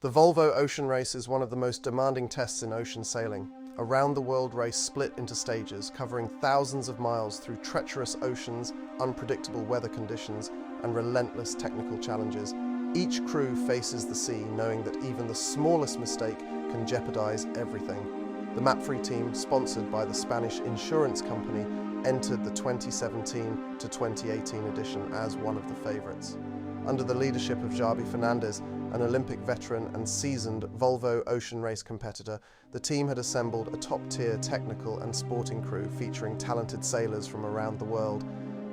The Volvo Ocean Race is one of the most demanding tests in ocean sailing. A round-the-world race split into stages, covering thousands of miles through treacherous oceans, unpredictable weather conditions, and relentless technical challenges. Each crew faces the sea, knowing that even the smallest mistake can jeopardize everything. The MAPFRE Team, sponsored by the Spanish insurance company, entered the 2017 to 2018 edition as one of the favorites. Under the leadership of Xabi Fernández, an Olympic veteran and seasoned Volvo Ocean Race competitor, the team had assembled a top-tier technical and sporting crew featuring talented sailors from around the world.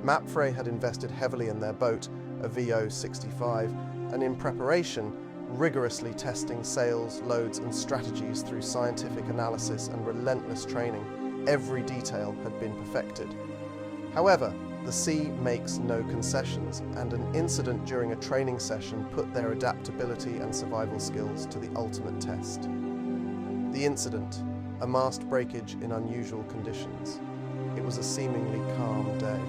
MAPFRE had invested heavily in their boat, a VO65, and in preparation, rigorously testing sails, loads and strategies through scientific analysis and relentless training. Every detail had been perfected. However, the sea makes no concessions, and an incident during a training session put their adaptability and survival skills to the ultimate test. The incident, a mast breakage in unusual conditions. It was a seemingly calm day.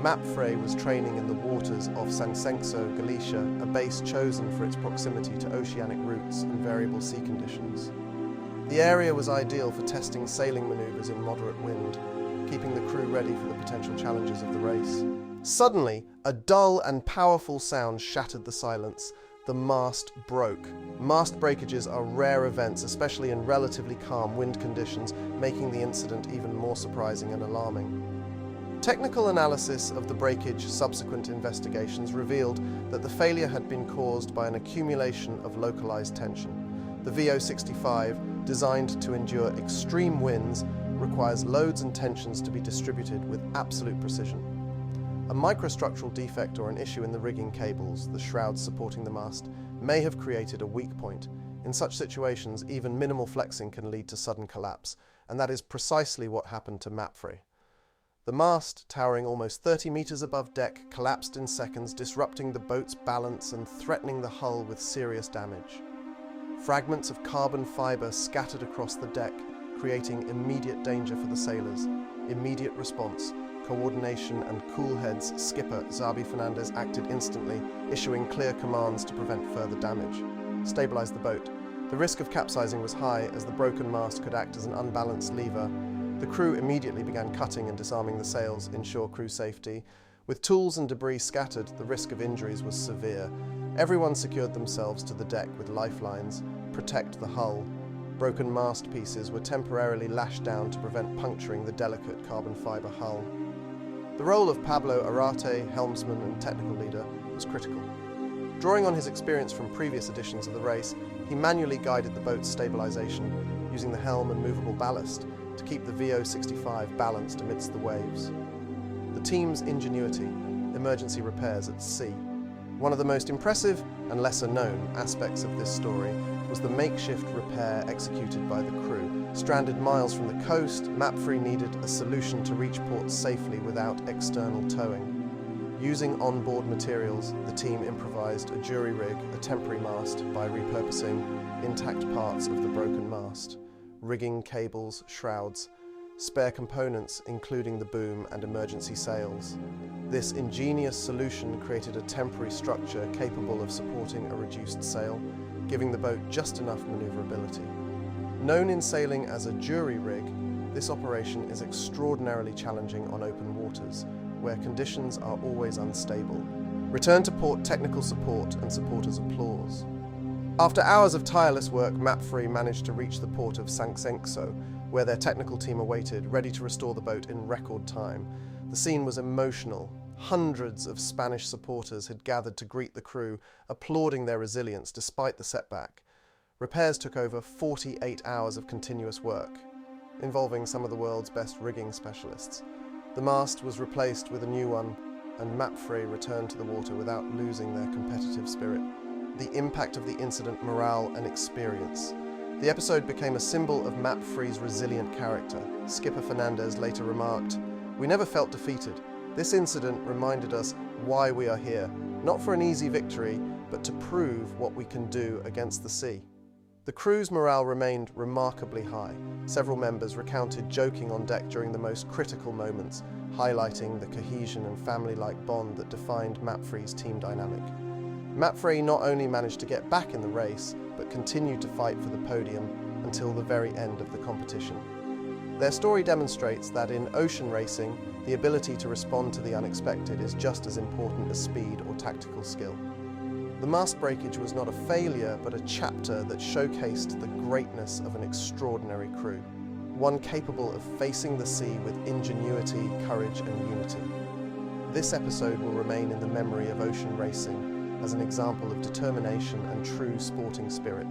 MAPFRE was training in the waters of Sanxenxo, Galicia, a base chosen for its proximity to oceanic routes and variable sea conditions. The area was ideal for testing sailing maneuvers in moderate wind, keeping the crew ready for the potential challenges of the race. Suddenly, a dull and powerful sound shattered the silence. The mast broke. Mast breakages are rare events, especially in relatively calm wind conditions, making the incident even more surprising and alarming. Technical analysis of the breakage subsequent investigations revealed that the failure had been caused by an accumulation of localized tension. The VO65, designed to endure extreme winds, requires loads and tensions to be distributed with absolute precision. A microstructural defect or an issue in the rigging cables, the shrouds supporting the mast, may have created a weak point. In such situations, even minimal flexing can lead to sudden collapse, and that is precisely what happened to MAPFRE. The mast, towering almost 30 meters above deck, collapsed in seconds, disrupting the boat's balance and threatening the hull with serious damage. Fragments of carbon fiber scattered across the deck, creating immediate danger for the sailors. Immediate response, coordination and cool heads skipper Xabi Fernández acted instantly, issuing clear commands to prevent further damage. Stabilize the boat. The risk of capsizing was high, as the broken mast could act as an unbalanced lever. The crew immediately began cutting and disarming the sails, ensure crew safety. With tools and debris scattered, the risk of injuries was severe. Everyone secured themselves to the deck with lifelines, protect the hull. Broken mast pieces were temporarily lashed down to prevent puncturing the delicate carbon fiber hull. The role of Pablo Arrarte, helmsman and technical leader, was critical. Drawing on his experience from previous editions of the race, he manually guided the boat's stabilization, using the helm and movable ballast to keep the VO65 balanced amidst the waves. The team's Ingenuity, emergency repairs at sea. One of the most impressive and lesser-known aspects of this story was the makeshift repair executed by the crew. Stranded miles from the coast, MAPFRE needed a solution to reach port safely without external towing. Using onboard materials, the team improvised a jury rig, a temporary mast, by repurposing intact parts of the broken mast. Rigging, cables, shrouds, spare components including the boom and emergency sails. This ingenious solution created a temporary structure capable of supporting a reduced sail, giving the boat just enough maneuverability. Known in sailing as a jury rig, this operation is extraordinarily challenging on open waters, where conditions are always unstable. Return to port technical support and supporters' applause. After hours of tireless work, MAPFRE managed to reach the port of Sanxenxo, where their technical team awaited, ready to restore the boat in record time. The scene was emotional. Hundreds of Spanish supporters had gathered to greet the crew, applauding their resilience despite the setback. Repairs took over 48 hours of continuous work, involving some of the world's best rigging specialists. The mast was replaced with a new one, and MAPFRE returned to the water without losing their competitive spirit. The impact of the incident, morale and experience. The episode became a symbol of MAPFRE's resilient character. Skipper Fernández later remarked, "We never felt defeated. This incident reminded us why we are here, not for an easy victory, but to prove what we can do against the sea." The crew's morale remained remarkably high. Several members recounted joking on deck during the most critical moments, highlighting the cohesion and family-like bond that defined MAPFRE's team dynamic. MAPFRE not only managed to get back in the race, but continued to fight for the podium until the very end of the competition. Their story demonstrates that in ocean racing, the ability to respond to the unexpected is just as important as speed or tactical skill. The Mast breakage was not a failure, but a chapter that showcased the greatness of an extraordinary crew, one capable of facing the sea with ingenuity, courage and unity. This episode will remain in the memory of ocean racing as an example of determination and true sporting spirit.